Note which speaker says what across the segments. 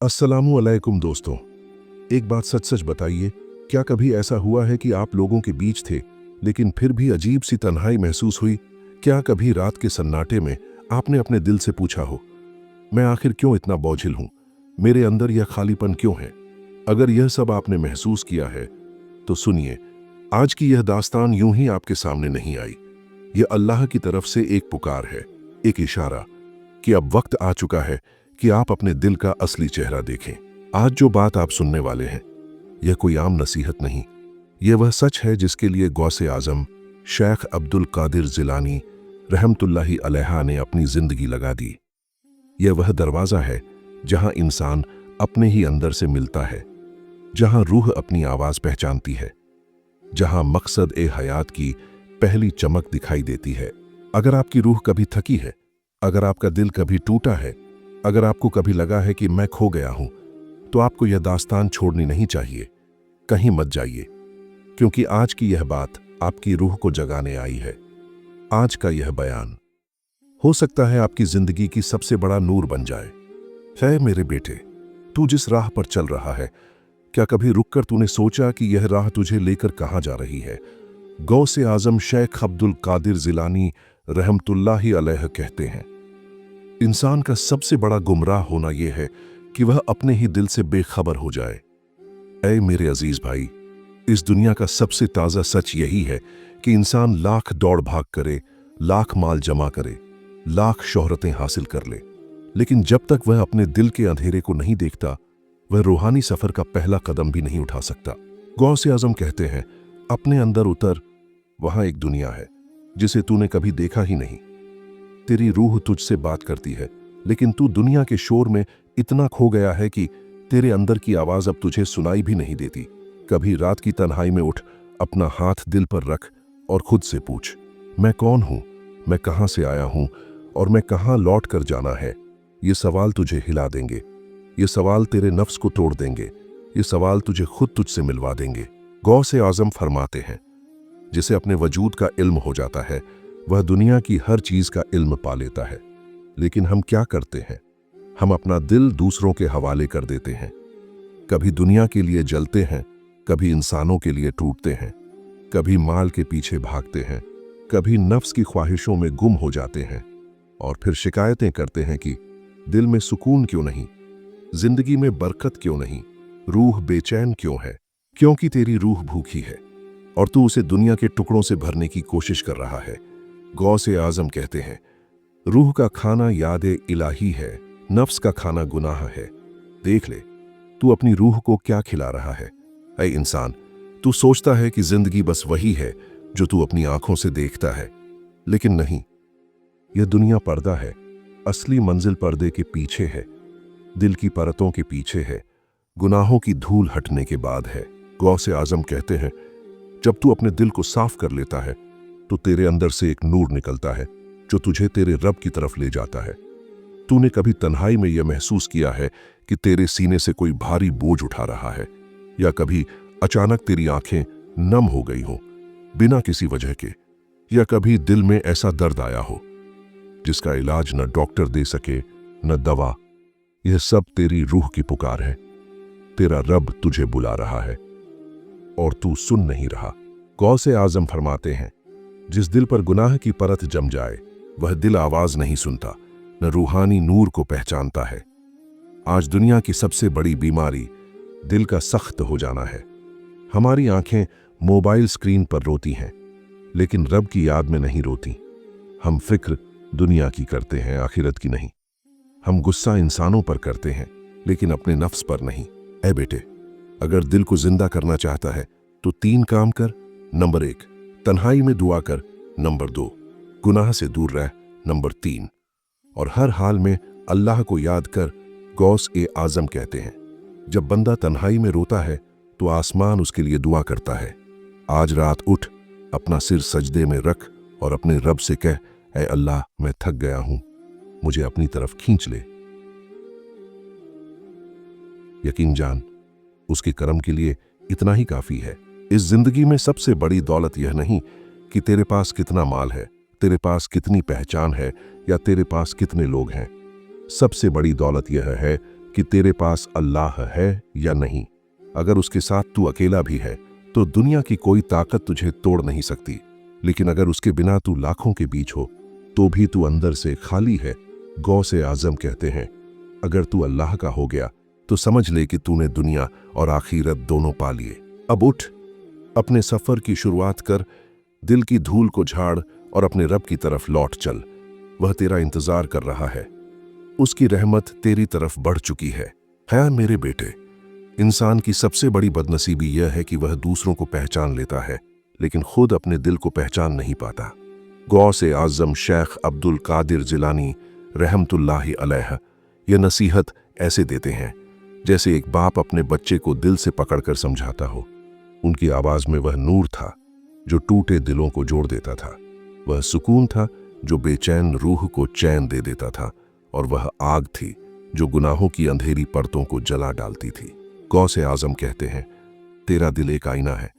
Speaker 1: अस्सलामुअलैकुम दोस्तों। एक बात सच सच बताइए, क्या कभी ऐसा हुआ है कि आप लोगों के बीच थे लेकिन फिर भी अजीब सी तन्हाई महसूस हुई? क्या कभी रात के सन्नाटे में आपने अपने दिल से पूछा हो, मैं आखिर क्यों इतना बोझिल हूं? मेरे अंदर यह खालीपन क्यों है? अगर यह सब आपने महसूस किया है तो सुनिए, आज की यह दास्तान यूं ही आपके सामने नहीं आई। यह अल्लाह की तरफ से एक पुकार है, एक इशारा कि अब वक्त आ चुका है कि आप अपने दिल का असली चेहरा देखें। आज जो बात आप सुनने वाले हैं, यह कोई आम नसीहत नहीं, यह वह सच है जिसके लिए गौसे आजम शेख अब्दुल कादिर जिलानी रहमतुल्लाहि अलैहा ने अपनी जिंदगी लगा दी। यह वह दरवाज़ा है जहां इंसान अपने ही अंदर से मिलता है, जहां रूह अपनी आवाज़ पहचानती है, जहां मकसद ए हयात की पहली चमक दिखाई देती है। अगर आपकी रूह कभी थकी है, अगर आपका दिल कभी टूटा है, अगर आपको कभी लगा है कि मैं खो गया हूं, तो आपको यह दास्तान छोड़नी नहीं चाहिए। कहीं मत जाइए, क्योंकि आज की यह बात आपकी रूह को जगाने आई है। आज का यह बयान हो सकता है आपकी जिंदगी की सबसे बड़ा नूर बन जाए। है मेरे बेटे, तू जिस राह पर चल रहा है, क्या कभी रुककर तूने सोचा कि यह राह तुझे लेकर कहां जा रही है? गौसे आजम शेख अब्दुल कादिर जिलानी रहमतुल्लाहि अलैह कहते हैं, इंसान का सबसे बड़ा गुमराह होना यह है कि वह अपने ही दिल से बेखबर हो जाए। ऐ मेरे अजीज भाई, इस दुनिया का सबसे ताज़ा सच यही है कि इंसान लाख दौड़ भाग करे, लाख माल जमा करे, लाख शोहरतें हासिल कर ले, लेकिन जब तक वह अपने दिल के अंधेरे को नहीं देखता, वह रूहानी सफर का पहला कदम भी नहीं उठा सकता। गौसे आजम कहते हैं, अपने अंदर उतर, वहां एक दुनिया है जिसे तूने कभी देखा ही नहीं। तेरी रूह तुझसे बात करती है, लेकिन तू दुनिया के शोर में इतना खो गया है कि तेरे अंदर की आवाज अब तुझे सुनाई भी नहीं देती। कभी रात की तन्हाई में उठ, अपना हाथ दिल पर रख और खुद से पूछ, मैं कौन हूं, मैं कहां से आया हूं और मैं कहां लौट कर जाना है? ये सवाल तुझे हिला देंगे, ये सवाल तेरे नफ्स को तोड़ देंगे, ये सवाल तुझे खुद तुझसे मिलवा देंगे। गौसे आजम फरमाते हैं, जिसे अपने वजूद का इल्म हो जाता है, वह दुनिया की हर चीज का इल्म पा लेता है। लेकिन हम क्या करते हैं? हम अपना दिल दूसरों के हवाले कर देते हैं। कभी दुनिया के लिए जलते हैं, कभी इंसानों के लिए टूटते हैं, कभी माल के पीछे भागते हैं, कभी नफ्स की ख्वाहिशों में गुम हो जाते हैं, और फिर शिकायतें करते हैं कि दिल में सुकून क्यों नहीं, जिंदगी में बरकत क्यों नहीं, रूह बेचैन क्यों है? क्योंकि तेरी रूह भूखी है और तू उसे दुनिया के टुकड़ों से भरने की कोशिश कर रहा है। गौसे आजम कहते हैं, रूह का खाना याद इलाही है, नफ्स का खाना गुनाह है। देख ले, तू अपनी रूह को क्या खिला रहा है। ऐ इंसान, तू सोचता है कि जिंदगी बस वही है जो तू अपनी आंखों से देखता है, लेकिन नहीं, यह दुनिया पर्दा है। असली मंजिल पर्दे के पीछे है, दिल की परतों के पीछे है, गुनाहों की धूल हटने के बाद है। गौसे आजम कहते हैं, जब तू अपने दिल को साफ कर लेता है तो तेरे अंदर से एक नूर निकलता है जो तुझे तेरे रब की तरफ ले जाता है। तूने कभी तन्हाई में यह महसूस किया है कि तेरे सीने से कोई भारी बोझ उठा रहा है, या कभी अचानक तेरी आंखें नम हो गई हो बिना किसी वजह के, या कभी दिल में ऐसा दर्द आया हो जिसका इलाज न डॉक्टर दे सके न दवा? यह सब तेरी रूह की पुकार है। तेरा रब तुझे बुला रहा है और तू सुन नहीं रहा। गौसे आजम फरमाते हैं, जिस दिल पर गुनाह की परत जम जाए, वह दिल आवाज नहीं सुनता, न रूहानी नूर को पहचानता है। आज दुनिया की सबसे बड़ी बीमारी दिल का सख्त हो जाना है। हमारी आंखें मोबाइल स्क्रीन पर रोती हैं, लेकिन रब की याद में नहीं रोती। हम फिक्र दुनिया की करते हैं, आखिरत की नहीं। हम गुस्सा इंसानों पर करते हैं, लेकिन अपने नफ्स पर नहीं। ऐ बेटे, अगर दिल को जिंदा करना चाहता है तो 3 काम कर। नंबर 1, तन्हाई में दुआ कर। नंबर 2, गुनाह से दूर रह। नंबर 3, और हर हाल में अल्लाह को याद कर। गौस ए आजम कहते हैं, जब बंदा तन्हाई में रोता है तो आसमान उसके लिए दुआ करता है। आज रात उठ, अपना सिर सजदे में रख और अपने रब से कह, ऐ अल्लाह, मैं थक गया हूं, मुझे अपनी तरफ खींच ले। यकीन जान, उसके करम के लिए इतना ही काफी है। इस जिंदगी में सबसे बड़ी दौलत यह नहीं कि तेरे पास कितना माल है, तेरे पास कितनी पहचान है, या तेरे पास कितने लोग हैं। सबसे बड़ी दौलत यह है कि तेरे पास अल्लाह है या नहीं। अगर उसके साथ तू अकेला भी है तो दुनिया की कोई ताकत तुझे तोड़ नहीं सकती, लेकिन अगर उसके बिना तू लाखों के बीच हो तो भी तू अंदर से खाली है। गौसे आजम कहते हैं, अगर तू अल्लाह का हो गया तो समझ ले कि तूने दुनिया और आखिरत दोनों पा लिए। अब उठ, अपने सफर की शुरुआत कर, दिल की धूल को झाड़ और अपने रब की तरफ लौट चल। वह तेरा इंतजार कर रहा है, उसकी रहमत तेरी तरफ बढ़ चुकी है। मेरे बेटे, इंसान की सबसे बड़ी बदनसीबी यह है कि वह दूसरों को पहचान लेता है लेकिन खुद अपने दिल को पहचान नहीं पाता। गौसे आजम शेख अब्दुल कादिर जिलानी रहमतुल्लाहि अलैह यह नसीहत ऐसे देते हैं जैसे एक बाप अपने बच्चे को दिल से पकड़कर समझाता हो। उनकी आवाज में वह नूर था जो टूटे दिलों को जोड़ देता था, वह सुकून था जो बेचैन रूह को चैन दे देता था, और वह आग थी जो गुनाहों की अंधेरी परतों को जला डालती थी। गौसे आजम कहते हैं, तेरा दिल एक आईना है,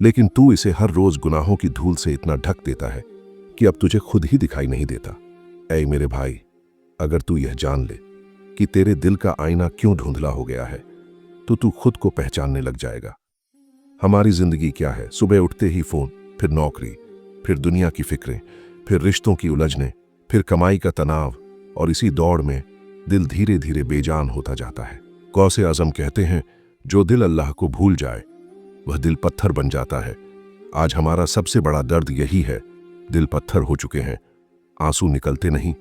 Speaker 1: लेकिन तू इसे हर रोज गुनाहों की धूल से इतना ढक देता है कि अब तुझे खुद ही दिखाई नहीं देता। ऐ मेरे भाई, अगर तू यह जान ले कि तेरे दिल का आईना क्यों धुंधला हो गया है तो तू खुद को पहचानने लग जाएगा। हमारी जिंदगी क्या है? सुबह उठते ही फोन, फिर नौकरी, फिर दुनिया की फिक्रें, फिर रिश्तों की उलझने, फिर कमाई का तनाव, और इसी दौड़ में दिल धीरे धीरे बेजान होता जाता है। गौसे आजम कहते हैं, जो दिल अल्लाह को भूल जाए वह दिल पत्थर बन जाता है। आज हमारा सबसे बड़ा दर्द यही है, दिल पत्थर हो चुके हैं, आंसू निकलते नहीं,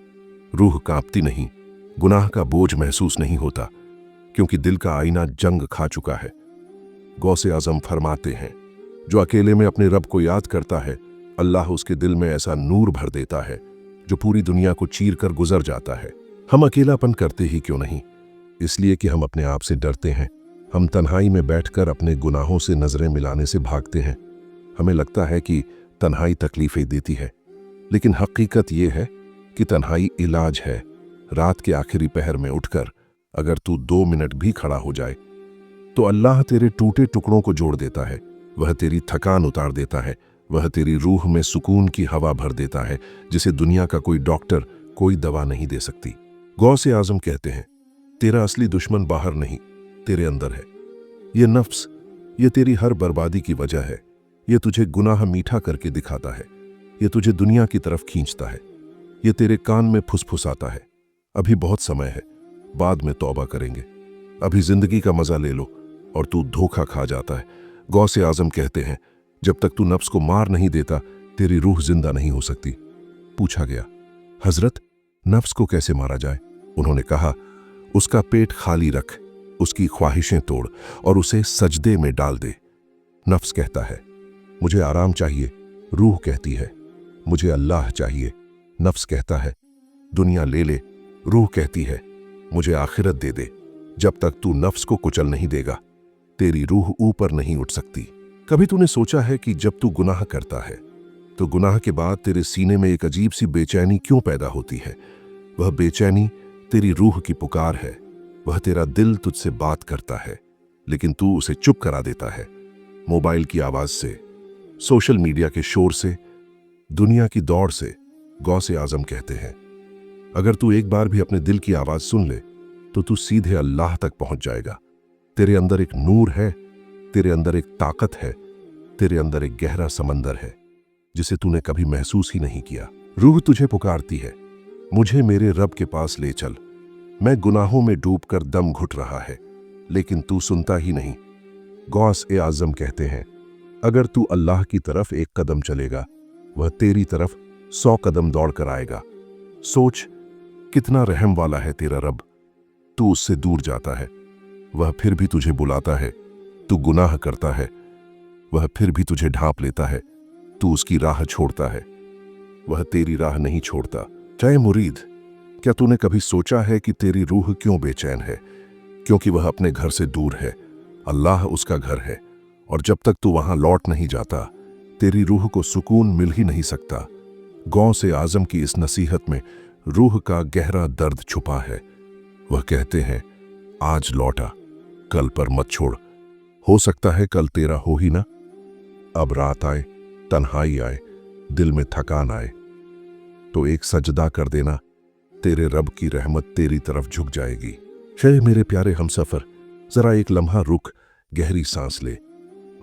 Speaker 1: रूह कांपती नहीं, गुनाह का बोझ महसूस नहीं होता, क्योंकि दिल का आईना जंग खा चुका है। गौसे आजम फरमाते हैं, जो अकेले में अपने रब को याद करता है, अल्लाह उसके दिल में ऐसा नूर भर देता है जो पूरी दुनिया को चीर कर गुजर जाता है। हम अकेलापन करते ही क्यों नहीं? इसलिए कि हम अपने आप से डरते हैं। हम तन्हाई में बैठकर अपने गुनाहों से नजरें मिलाने से भागते हैं। हमें लगता है कि तन्हाई तकलीफें देती है, लेकिन हकीकत यह है कि तन्हाई इलाज है। रात के आखिरी पहर में उठकर अगर तू 2 मिनट भी खड़ा हो जाए तो अल्लाह तेरे टूटे टुकड़ों को जोड़ देता है, वह तेरी थकान उतार देता है, वह तेरी रूह में सुकून की हवा भर देता है जिसे दुनिया का कोई डॉक्टर, कोई दवा नहीं दे सकती। गौसे आजम कहते हैं, तेरा असली दुश्मन बाहर नहीं, तेरे अंदर है। ये नफ्स, ये तेरी हर बर्बादी की वजह है। ये तुझे गुनाह मीठा करके दिखाता है, ये तुझे दुनिया की तरफ खींचता है, ये तेरे कान में फुसफुसाता है, अभी बहुत समय है, बाद में तौबा करेंगे, अभी जिंदगी का मजा ले लो, और तू धोखा खा जाता है। गौसे आजम कहते हैं, जब तक तू नफ्स को मार नहीं देता तेरी रूह जिंदा नहीं हो सकती। पूछा गया, हजरत, नफ्स को कैसे मारा जाए? उन्होंने कहा, उसका पेट खाली रख, उसकी ख्वाहिशें तोड़ और उसे सजदे में डाल दे। नफ्स कहता है, मुझे आराम चाहिए। रूह कहती है, मुझे अल्लाह चाहिए। नफ्स कहता है, दुनिया ले ले। रूह कहती है, मुझे आखिरत दे दे। जब तक तू नफ्स को कुचल नहीं देगा तेरी रूह ऊपर नहीं उठ सकती। कभी तूने सोचा है कि जब तू गुनाह करता है तो गुनाह के बाद तेरे सीने में एक अजीब सी बेचैनी क्यों पैदा होती है? वह बेचैनी तेरी रूह की पुकार है। वह तेरा दिल तुझसे बात करता है लेकिन तू उसे चुप करा देता है। मोबाइल की आवाज से, सोशल मीडिया के शोर से, दुनिया की दौड़ से। गौसे आजम कहते हैं, अगर तू एक बार भी अपने दिल की आवाज सुन ले तो तू सीधे अल्लाह तक पहुंच जाएगा। तेरे अंदर एक नूर है, तेरे अंदर एक ताकत है, तेरे अंदर एक गहरा समंदर है जिसे तूने कभी महसूस ही नहीं किया। रूह तुझे पुकारती है, मुझे मेरे रब के पास ले चल। मैं गुनाहों में डूबकर दम घुट रहा है, लेकिन तू सुनता ही नहीं। गौसे आजम कहते हैं, अगर तू अल्लाह की तरफ एक कदम चलेगा वह तेरी तरफ 100 कदम दौड़ कर आएगा। सोच, कितना रहम वाला है तेरा रब। तू उससे दूर जाता है, वह फिर भी तुझे बुलाता है। तू गुनाह करता है, वह फिर भी तुझे ढांप लेता है। तू उसकी राह छोड़ता है, वह तेरी राह नहीं छोड़ता। चाहे मुरीद, क्या तूने कभी सोचा है कि तेरी रूह क्यों बेचैन है? क्योंकि वह अपने घर से दूर है। अल्लाह उसका घर है, और जब तक तू वहां लौट नहीं जाता तेरी रूह को सुकून मिल ही नहीं सकता। गौसे आजम की इस नसीहत में रूह का गहरा दर्द छुपा है। वह कहते हैं, आज लौटा, कल पर मत छोड़। हो सकता है कल तेरा हो ही ना। अब रात आए, तन्हाई आए, दिल में थकान आए तो एक सजदा कर देना, तेरे रब की रहमत तेरी तरफ झुक जाएगी। शे मेरे प्यारे हमसफर, जरा एक लम्हा रुक, गहरी सांस ले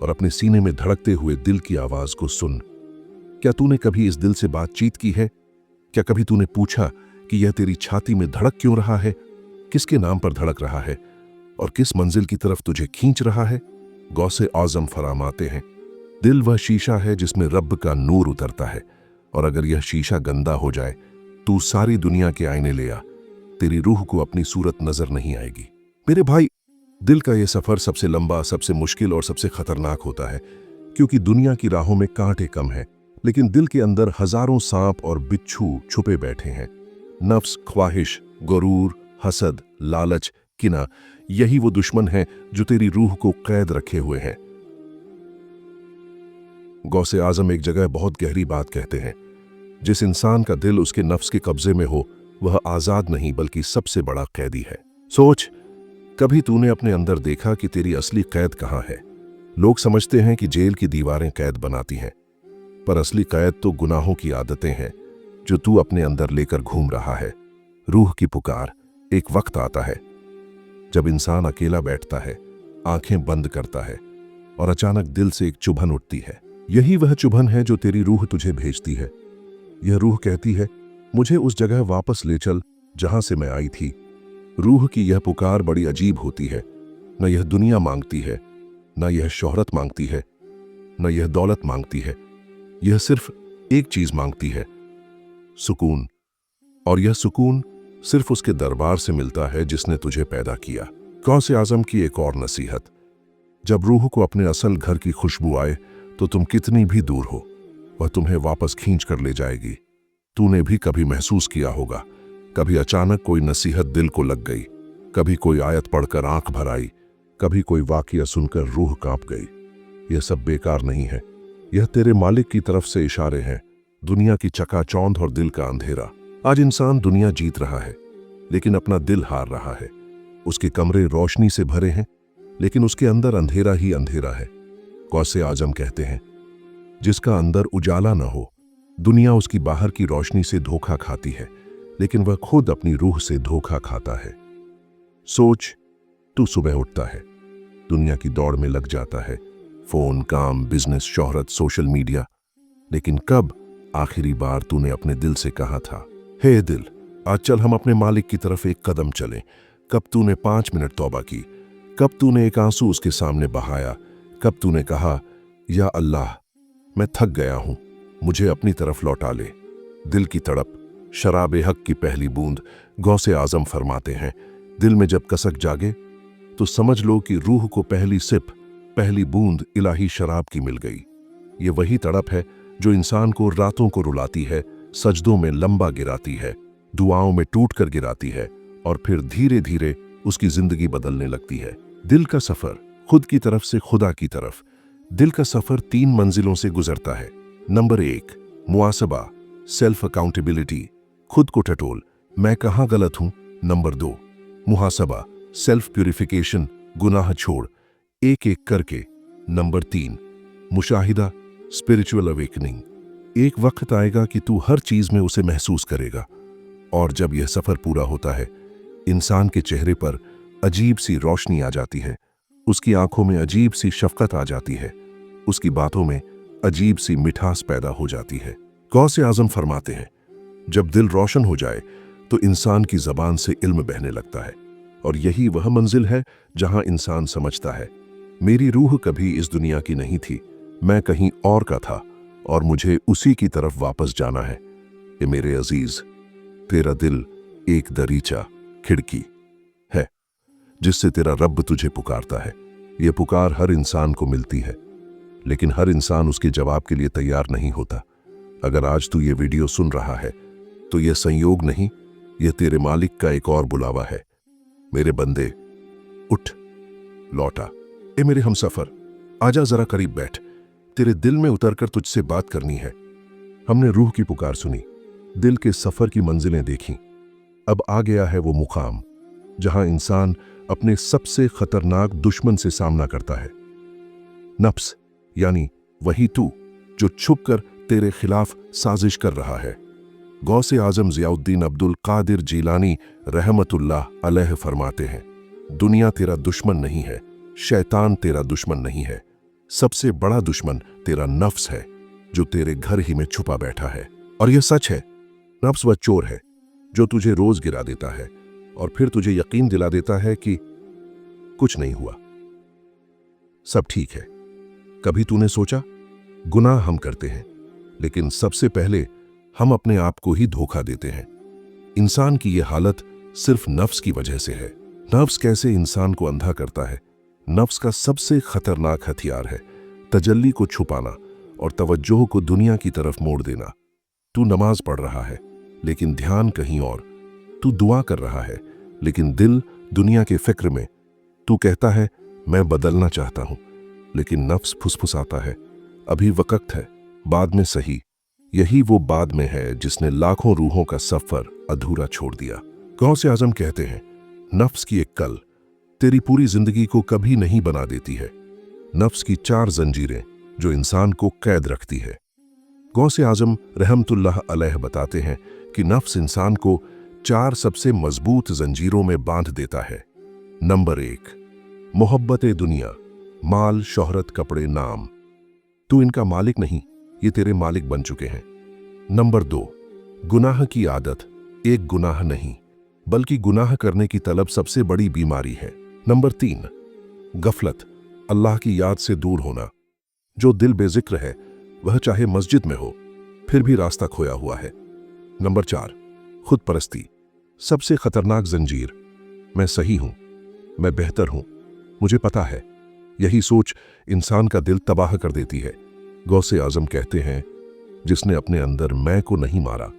Speaker 1: और अपने सीने में धड़कते हुए दिल की आवाज को सुन। क्या तूने कभी इस दिल से बातचीत की है? क्या कभी तूने पूछा कि यह तेरी छाती में धड़क क्यों रहा है? किसके नाम पर धड़क रहा है और किस मंजिल की तरफ तुझे खींच रहा है? गौसे आजम फरमाते हैं, दिल वह शीशा है जिसमें रब का नूर उतरता है, और अगर यह शीशा गंदा हो जाए, तू सारी दुनिया के आईने ले आ, तेरी रूह को अपनी सूरत नजर नहीं आएगी। मेरे भाई, दिल का यह सफर सबसे लंबा, सबसे मुश्किल और सबसे खतरनाक होता है, क्योंकि दुनिया की राहों में कांटे कम हैं, लेकिन दिल के अंदर हजारों सांप और बिच्छू छुपे बैठे हैं। नफ्स, ख्वाहिश, गुरूर, हसद, लालच, किना, यही वो दुश्मन हैं जो तेरी रूह को कैद रखे हुए हैं। गौसे आजम एक जगह बहुत गहरी बात कहते हैं, जिस इंसान का दिल उसके नफ्स के कब्जे में हो, वह आजाद नहीं बल्कि सबसे बड़ा कैदी है। सोच, कभी तूने अपने अंदर देखा कि तेरी असली कैद कहाँ है? लोग समझते हैं कि जेल की दीवारें कैद बनाती हैं, पर असली कैद तो गुनाहों की आदतें हैं जो तू अपने अंदर लेकर घूम रहा है। रूह की पुकार। एक वक्त आता है जब इंसान अकेला बैठता है, आंखें बंद करता है, और अचानक दिल से एक चुभन उठती है। यही वह चुभन है जो तेरी रूह तुझे भेजती है। यह रूह कहती है, मुझे उस जगह वापस ले चल जहां से मैं आई थी। रूह की यह पुकार बड़ी अजीब होती है। न यह दुनिया मांगती है, न यह शोहरत मांगती है, न यह दौलत मांगती है। यह सिर्फ एक चीज मांगती है, सुकून। और यह सुकून सिर्फ उसके दरबार से मिलता है जिसने तुझे पैदा किया। गौसे आजम की एक और नसीहत, जब रूह को अपने असल घर की खुशबू आए तो तुम कितनी भी दूर हो, वह तुम्हें वापस खींच कर ले जाएगी। तूने भी कभी महसूस किया होगा, कभी अचानक कोई नसीहत दिल को लग गई, कभी कोई आयत पढ़कर आंख भर आई, कभी कोई वाकया सुनकर रूह कांप गई। यह सब बेकार नहीं है, यह तेरे मालिक की तरफ से इशारे हैं। दुनिया की चकाचौंध और दिल का अंधेरा। आज इंसान दुनिया जीत रहा है, लेकिन अपना दिल हार रहा है। उसके कमरे रोशनी से भरे हैं, लेकिन उसके अंदर अंधेरा ही अंधेरा है। गौसे आजम कहते हैं, जिसका अंदर उजाला न हो, दुनिया उसकी बाहर की रोशनी से धोखा खाती है, लेकिन वह खुद अपनी रूह से धोखा खाता है। सोच, तू सुबह उठता है, दुनिया की दौड़ में लग जाता है, फोन, काम, बिजनेस, शोहरत, सोशल मीडिया, लेकिन कब आखिरी बार तूने अपने दिल से कहा था, हे दिल, आज चल हम अपने मालिक की तरफ एक कदम चलें? कब तूने 5 मिनट तौबा की? कब तूने एक आंसू उसके सामने बहाया? कब तूने कहा, या अल्लाह, मैं थक गया हूं, मुझे अपनी तरफ लौटा ले? दिल की तड़प, शराब हक की पहली बूंद। गौसे आजम फरमाते हैं, दिल में जब कसक जागे तो समझ लो कि रूह को पहली सिप, पहली बूंद इलाही शराब की मिल गई। ये वही तड़प है जो इंसान को रातों को रुलाती है, सजदों में लंबा गिराती है, दुआओं में टूट कर गिराती है, और फिर धीरे धीरे उसकी जिंदगी बदलने लगती है। दिल का सफर, खुद की तरफ से खुदा की तरफ। दिल का सफर 3 मंजिलों से गुजरता है। नंबर 1, मुआसबा, सेल्फ अकाउंटेबिलिटी, खुद को टटोल, मैं कहाँ गलत हूं। नंबर 2, मुहासबा, सेल्फ प्यूरिफिकेशन, गुनाह छोड़ एक एक करके। नंबर 3, मुशाहिदा, स्पिरिचुअल अवेकनिंग, एक वक्त आएगा कि तू हर चीज में उसे महसूस करेगा। और जब यह सफर पूरा होता है, इंसान के चेहरे पर अजीब सी रोशनी आ जाती है, उसकी आंखों में अजीब सी शफकत आ जाती है, उसकी बातों में अजीब सी मिठास पैदा हो जाती है। गौसे आजम फरमाते हैं, जब दिल रोशन हो जाए तो इंसान की जबान से इल्म बहने लगता है, और यही वह मंजिल है जहां इंसान समझता है, मेरी रूह कभी इस दुनिया की नहीं थी, मैं कहीं और का था, और मुझे उसी की तरफ वापस जाना है। ये मेरे अजीज, तेरा दिल एक दरीचा, खिड़की है जिससे तेरा रब तुझे पुकारता है। यह पुकार हर इंसान को मिलती है, लेकिन हर इंसान उसके जवाब के लिए तैयार नहीं होता। अगर आज तू ये वीडियो सुन रहा है तो यह संयोग नहीं, यह तेरे मालिक का एक और बुलावा है। मेरे बंदे, उठ, लौटा। ए मेरे हमसफर, आजा जरा करीब बैठ, तेरे दिल में उतरकर तुझसे बात करनी है। हमने रूह की पुकार सुनी, दिल के सफर की मंजिलें देखी। अब आ गया है वो मुकाम जहां इंसान अपने सबसे खतरनाक दुश्मन से सामना करता है, नफ्स, यानी वही तू जो छुपकर तेरे खिलाफ साजिश कर रहा है। गौसे आजम ज़ियाउद्दीन अब्दुल कादिर जीलानी रहमतुल्लाह अलैह फरमाते हैं, दुनिया तेरा दुश्मन नहीं है, शैतान तेरा दुश्मन नहीं है, सबसे बड़ा दुश्मन तेरा नफ्स है जो तेरे घर ही में छुपा बैठा है। और यह सच है, नफ्स वह चोर है जो तुझे रोज गिरा देता है और फिर तुझे यकीन दिला देता है कि कुछ नहीं हुआ, सब ठीक है। कभी तूने सोचा, गुनाह हम करते हैं लेकिन सबसे पहले हम अपने आप को ही धोखा देते हैं। इंसान की यह हालत सिर्फ नफ्स की वजह से है। नफ्स कैसे इंसान को अंधा करता है? नफ्स का सबसे खतरनाक हथियार है तजल्ली को छुपाना और तवज्जो को दुनिया की तरफ मोड़ देना। तू नमाज पढ़ रहा है लेकिन ध्यान कहीं और, तू दुआ कर रहा है लेकिन दिल दुनिया के फिक्र में। तू कहता है मैं बदलना चाहता हूं, लेकिन नफ्स फुसफुसाता है अभी वक्त है, बाद में सही। यही वो बाद में है जिसने लाखों रूहों का सफर अधूरा छोड़ दिया। गौसे आजम कहते हैं, नफ्स की एक कल तेरी पूरी जिंदगी को कभी नहीं बना देती है। नफ्स की 4 जंजीरें जो इंसान को कैद रखती है। गौसे आजम रहमतुल्लाह अलैह बताते हैं कि नफ्स इंसान को 4 सबसे मजबूत जंजीरों में बांध देता है। नंबर 1, मोहब्बत दुनिया, माल, शोहरत, कपड़े, नाम। तू इनका मालिक नहीं, ये तेरे मालिक बन चुके हैं। नंबर 2, गुनाह की आदत। एक गुनाह नहीं बल्कि गुनाह करने की तलब सबसे बड़ी बीमारी है। नंबर 3, गफलत, अल्लाह की याद से दूर होना। जो दिल बेजिक्र है वह चाहे मस्जिद में हो फिर भी रास्ता खोया हुआ है। नंबर 4, खुद परस्ती, सबसे खतरनाक जंजीर। मैं सही हूं, मैं बेहतर हूं, मुझे पता है। यही सोच इंसान का दिल तबाह कर देती है। गौसे आजम कहते हैं, जिसने अपने अंदर मैं को नहीं मारा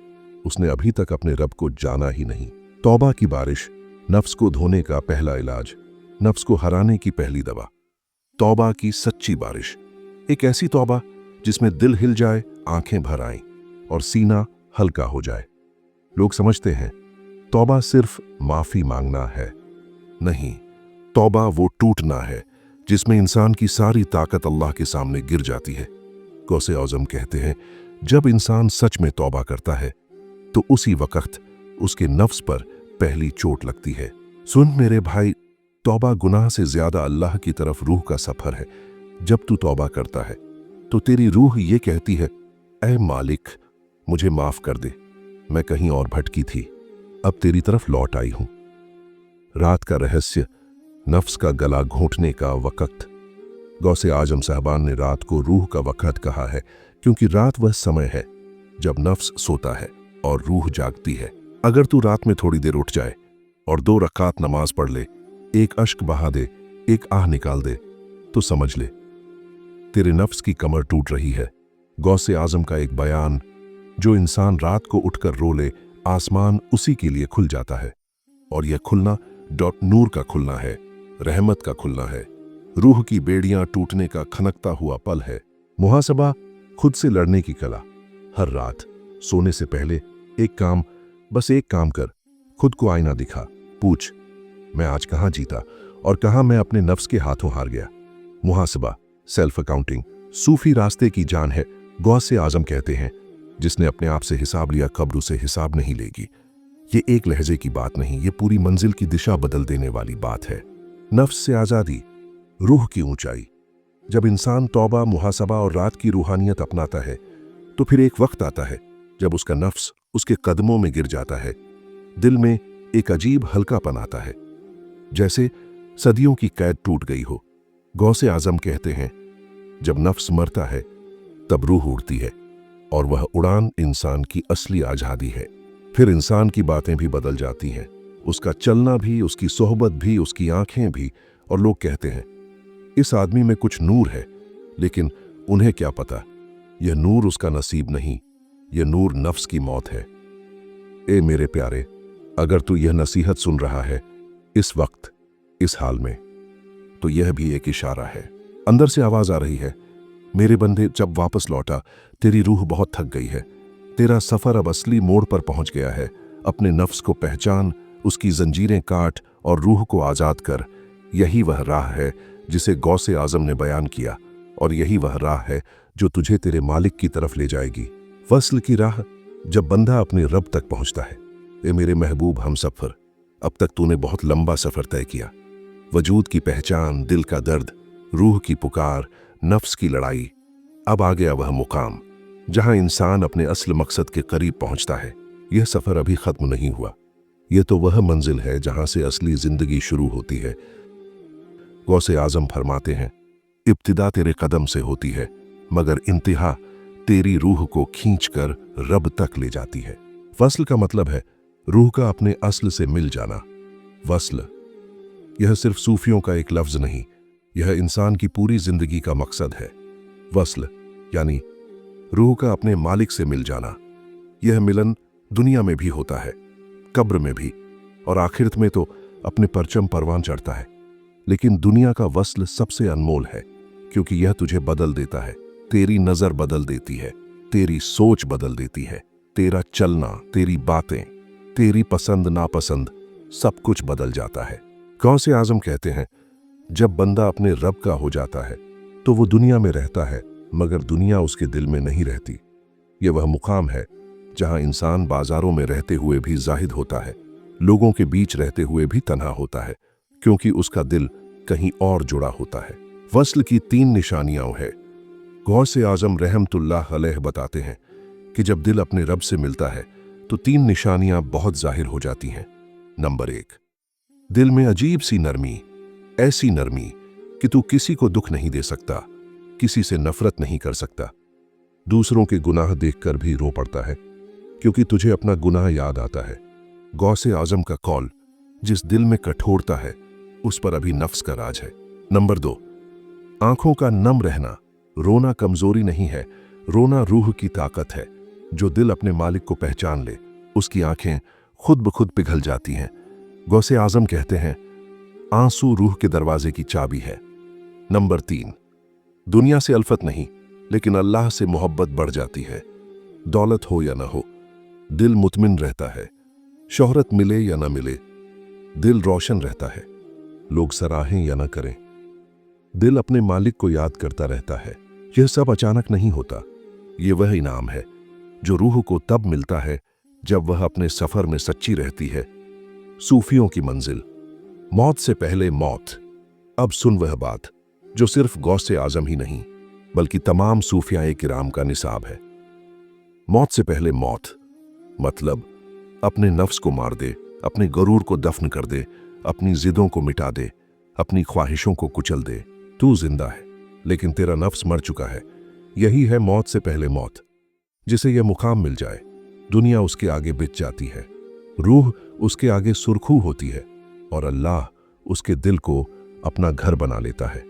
Speaker 1: उसने अभी तक अपने रब को जाना ही नहीं। तौबा की बारिश, नफ्स को धोने का पहला इलाज, नफ्स को हराने की पहली दवा। तौबा की सच्ची बारिश, एक ऐसी तौबा जिसमें दिल हिल जाए, आंखें भर आएं और सीना हल्का हो जाए। लोग समझते हैं तौबा सिर्फ माफी मांगना है। नहीं, तौबा वो टूटना है जिसमें इंसान की सारी ताकत अल्लाह के सामने गिर जाती है। गौसे आज़म कहते हैं, जब इंसान सच में तौबा करता है तो उसी वक्त उसके नफ्स पर पहली चोट लगती है। सुन मेरे भाई, तौबा गुनाह से ज्यादा अल्लाह की तरफ रूह का सफर है। जब तू तौबा करता है तो तेरी रूह ये कहती है, ऐ मालिक मुझे माफ कर दे, मैं कहीं और भटकी थी, अब तेरी तरफ लौट आई हूं। रात का रहस्य, नफ्स का गला घोंटने का वक्त। गौसे आजम साहबान ने रात को रूह का वक्त कहा है क्योंकि रात वह समय है जब नफ्स सोता है और रूह जागती है। अगर तू रात में थोड़ी देर उठ जाए और 2 रकात नमाज पढ़ ले, एक अश्क बहा दे, एक आह निकाल दे, तो समझ ले तेरे नफ्स की कमर टूट रही है। गौसे आजम का एक बयान, जो इंसान रात को उठकर रो ले, आसमान उसी के लिए खुल जाता है। और यह खुलना नूर का खुलना है, रहमत का खुलना है, रूह की बेड़ियां टूटने का खनकता हुआ पल है। मुहासबा, खुद से लड़ने की कला। हर रात सोने से पहले बस एक काम कर, खुद को आईना दिखा, पूछ, मैं आज कहां जीता और कहां मैं अपने नफ्स के हाथों हार गया। मुहासबा, सेल्फ अकाउंटिंग, सूफी रास्ते की जान है। गौसे आजम कहते हैं, जिसने अपने आप से हिसाब लिया कब्र उसे हिसाब नहीं लेगी। ये एक लहजे की बात नहीं, ये पूरी मंजिल की दिशा बदल देने वाली बात है। नफ्स से आजादी, रूह की ऊंचाई। जब इंसान तौबा, मुहासबा और रात की रूहानियत अपनाता है तो फिर एक वक्त आता है जब उसका नफ्स उसके कदमों में गिर जाता है। दिल में एक अजीब हल्कापन आता है, जैसे सदियों की कैद टूट गई हो। गौसे आजम कहते हैं, जब नफ्स मरता है तब रूह उड़ती है और वह उड़ान इंसान की असली आजादी है। फिर इंसान की बातें भी बदल जाती हैं, उसका चलना भी, उसकी सोहबत भी, उसकी आंखें भी। और लोग कहते हैं, इस आदमी में कुछ नूर है, लेकिन उन्हें क्या पता, यह नूर उसका नसीब नहीं, यह नूर नफ्स की मौत है। ए मेरे प्यारे, अगर तू यह नसीहत सुन रहा है इस वक्त, इस हाल में, तो यह भी एक इशारा है। अंदर से आवाज आ रही है, मेरे बंदे, जब वापस लौटा, तेरी रूह बहुत थक गई है, तेरा सफर अब असली मोड़ पर पहुंच गया है। अपने नफ्स को पहचान, उसकी जंजीरें काट और रूह को आजाद कर। यही वह राह है जिसे गौसे आजम ने बयान किया, और यही वह राह है जो तुझे तेरे मालिक की तरफ ले जाएगी। वस्ल की राह, जब बंदा अपने रब तक पहुंचता है, ए मेरे महबूब हमसफर, अब तक तूने बहुत लंबा सफर तय किया। वजूद की पहचान, दिल का दर्द, रूह की पुकार, नफ्स की लड़ाई। अब आ गया वह मुकाम जहां इंसान अपने असल मकसद के करीब पहुंचता है। यह सफर अभी खत्म नहीं हुआ। यह तो वह मंजिल है जहां से असली जिंदगी शुरू होती है। गौसे आजम फरमाते हैं, इब्तिदा तेरे कदम से होती है, मगर इंतहा तेरी रूह को खींचकर रब तक ले जाती है। वस्ल का मतलब है रूह का अपने असल से मिल जाना। वस्ल यह सिर्फ सूफियों का एक लफ्ज नहीं, यह इंसान की पूरी जिंदगी का मकसद है। वस्ल यानी रूह का अपने मालिक से मिल जाना। यह मिलन दुनिया में भी होता है, कब्र में भी, और आखिरत में तो अपने परचम परवान चढ़ता है। लेकिन दुनिया का वस्ल सबसे अनमोल है, क्योंकि यह तुझे बदल देता है। तेरी नजर बदल देती है, तेरी सोच बदल देती है, तेरा चलना, तेरी बातें, तेरी पसंद नापसंद, सब कुछ बदल जाता है। गौसे आजम कहते हैं, जब बंदा अपने रब का हो जाता है तो वो दुनिया में रहता है, मगर दुनिया उसके दिल में नहीं रहती। यह वह मुकाम है जहां इंसान बाजारों में रहते हुए भी जाहिद होता है, लोगों के बीच रहते हुए भी तन्हा होता है, क्योंकि उसका दिल कहीं और जुड़ा होता है। वस्ल की 3 निशानियां हैं। गौसे आजम रहमतुल्लाह अलैह बताते हैं कि जब दिल अपने रब से मिलता है तो 3 निशानियां बहुत जाहिर हो जाती हैं। नंबर 1, दिल में अजीब सी नरमी, ऐसी नरमी कि तू किसी को दुख नहीं दे सकता, किसी से नफरत नहीं कर सकता, दूसरों के गुनाह देखकर भी रो पड़ता है, क्योंकि तुझे अपना गुनाह याद आता है। गौसे आजम का कौल, जिस दिल में कठोरता है उस पर अभी नफ्स का राज है। नंबर 2, आंखों का नम रहना। रोना कमजोरी नहीं है, रोना रूह की ताकत है। जो दिल अपने मालिक को पहचान ले, उसकी आंखें खुद ब खुद पिघल जाती हैं। गौसे आजम कहते हैं, आंसू रूह के दरवाजे की चाबी है। नंबर 3, दुनिया से अल्फत नहीं, लेकिन अल्लाह से मोहब्बत बढ़ जाती है। दौलत हो या ना हो, दिल मुतमिन रहता है। शोहरत मिले या ना मिले, दिल रोशन रहता है। लोग सराहें या ना करें, दिल अपने मालिक को याद करता रहता है। यह सब अचानक नहीं होता। ये वह इनाम है जो रूह को तब मिलता है जब वह अपने सफर में सच्ची रहती है। सूफियों की मंजिल, मौत से पहले मौत। अब सुन वह बात जो सिर्फ गौसे आजम ही नहीं, बल्कि तमाम सूफियाए किराम का निसाब है। मौत से पहले मौत मतलब अपने नफ्स को मार दे, अपने गरूर को दफन कर दे, अपनी जिदों को मिटा दे, अपनी ख्वाहिशों को कुचल दे। तू जिंदा है, लेकिन तेरा नफ्स मर चुका है। यही है मौत से पहले मौत। जिसे यह मुकाम मिल जाए, दुनिया उसके आगे बिछ जाती है, रूह उसके आगे सुरखू होती है, और अल्लाह उसके दिल को अपना घर बना लेता है।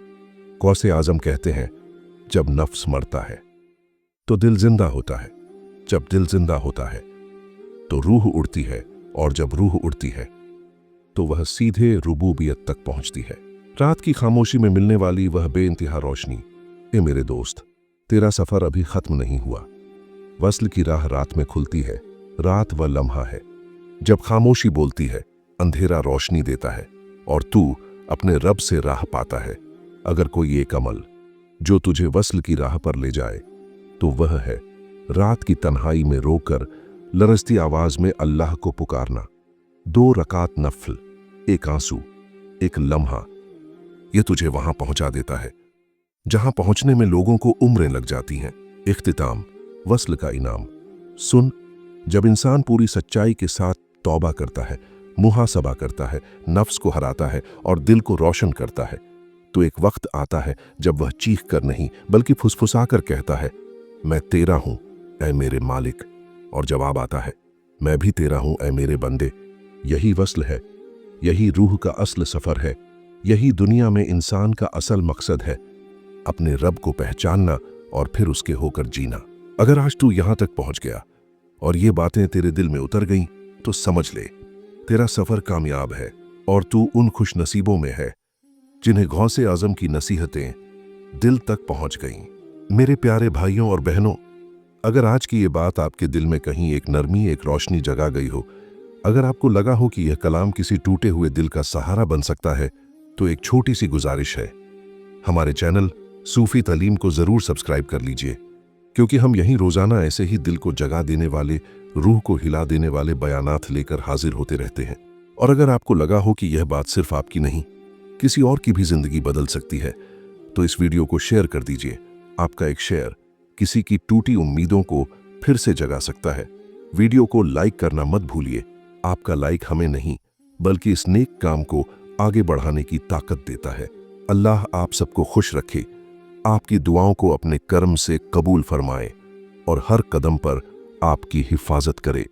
Speaker 1: गौसे आजम कहते हैं, जब नफ्स मरता है तो दिल जिंदा होता है, जब दिल जिंदा होता है तो रूह उड़ती है, और जब रूह उड़ती है तो वह सीधे रुबूबियत तक पहुंचती है। रात की खामोशी में मिलने वाली वह बेइंतहा रोशनी। ए मेरे दोस्त, तेरा सफर अभी खत्म नहीं हुआ। वस्ल की राह रात में खुलती है। रात वह लम्हा है जब खामोशी बोलती है, अंधेरा रोशनी देता है, और तू अपने रब से राह पाता है। अगर कोई एक अमल जो तुझे वस्ल की राह पर ले जाए, तो वह है रात की तन्हाई में रोकर लरजती आवाज में अल्लाह को पुकारना। 2 रकात नफल, एक आंसू, एक लम्हा, यह तुझे वहां पहुंचा देता है जहां पहुंचने में लोगों को उम्रें लग जाती हैं। इख्तिताम, वस्ल का इनाम। सुन, जब इंसान पूरी सच्चाई के साथ तौबा करता है, मुहासबा करता है, नफ्स को हराता है और दिल को रोशन करता है, तो एक वक्त आता है जब वह चीख कर नहीं बल्कि फुसफुसा कर कहता है, मैं तेरा हूं ऐ मेरे मालिक। और जवाब आता है, मैं भी तेरा हूं ऐ मेरे बंदे। यही वस्ल है, यही रूह का असल सफर है, यही दुनिया में इंसान का असल मकसद है, अपने रब को पहचानना और फिर उसके होकर जीना। अगर आज तू यहां तक पहुंच गया और ये बातें तेरे दिल में उतर गईं, तो समझ ले, तेरा सफर कामयाब है और तू उन खुश नसीबों में है जिन्हें गौसे आजम की नसीहतें दिल तक पहुंच गईं। मेरे प्यारे भाइयों और बहनों, अगर आज की ये बात आपके दिल में कहीं एक नरमी, एक रोशनी जगा गई हो, अगर आपको लगा हो कि यह कलाम किसी टूटे हुए दिल का सहारा बन सकता है, तो एक छोटी सी गुजारिश है, हमारे चैनल सूफी तालीम को जरूर सब्सक्राइब कर लीजिए, क्योंकि हम यहीं रोजाना ऐसे ही दिल को जगा देने वाले रूह को हिला देने वाले बयानात लेकर हाजिर होते रहते हैं। और अगर आपको लगा हो कि यह बात सिर्फ आपकी नहीं, किसी और की भी जिंदगी बदल सकती है, तो इस वीडियो को शेयर कर दीजिए। आपका एक शेयर किसी की टूटी उम्मीदों को फिर से जगा सकता है। वीडियो को लाइक करना मत भूलिए। आपका लाइक हमें नहीं, बल्कि इस नेक काम को आगे बढ़ाने की ताकत देता है। अल्लाह आप सबको खुश रखे, आपकी दुआओं को अपने कर्म से कबूल फरमाए और हर कदम पर आपकी हिफाजत करे।